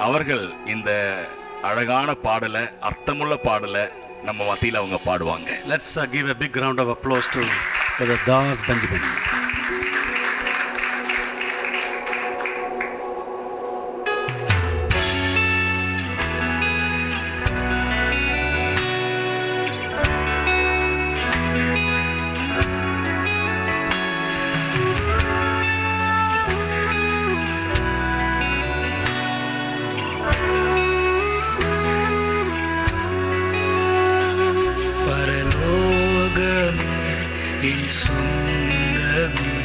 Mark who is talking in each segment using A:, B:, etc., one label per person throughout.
A: அவர்கள் இந்த அழகான பாடலை, அர்த்தமுள்ள பாடலை நம்ம மத்தியில் அவங்க பாடுவாங்க.
B: Let's give a big round of applause to Brother Das Benjamin.
C: என் சொந்தமே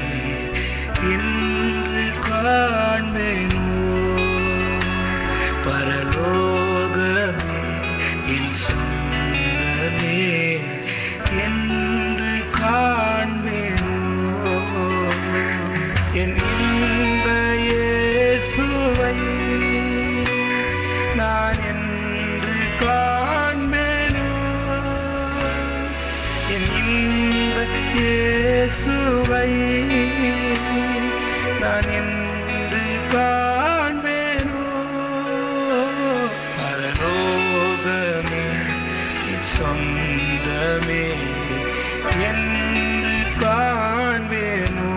C: இன்று காண்பேனோ, பரலோகமே என் சொந்தமே என்று காண்பேனோ, என் இன்ப இயேசுவை நான் என்று காண்பேனோ, என் இயேசுவை நான் என்று காண்பேனோ, பரலோகமே என் சொந்தமே என்று காண்பேனோ.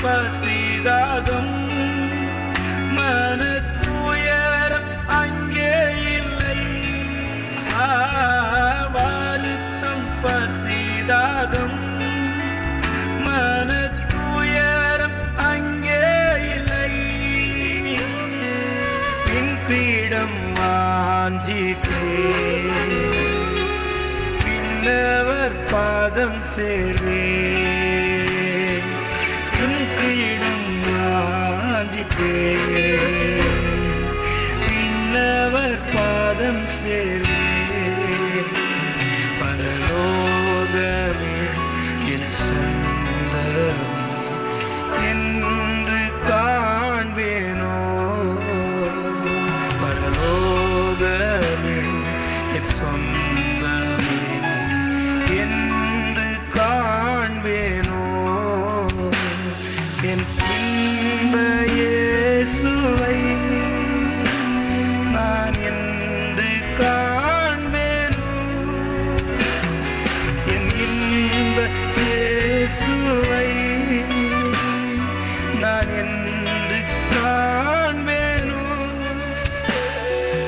C: பசிதாகம் மனத்துயரம் அங்கே இல்லை, வருத்தம் பசிதாகம் மனத்துயரம் அங்கே இல்லை, பின் கிரீடம் வாஞ்சித்தே பின்னவர் பாதம் சேர்வே, பின்னவர் பாதம் சேர்வே, பரலோகமே என் சொந்தமே என்று காண்பேனோ, பரலோகமே என் சொந்தமே என்று காண்பேனோ, என் இன்ப இயேசுவை நான் என்று காண்பேனோ, என் இன்ப இயேசுவை நான் என்று காண்பேனோ,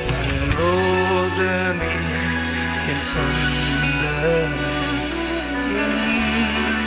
C: பரலோகமே என் சொந்தமே என்று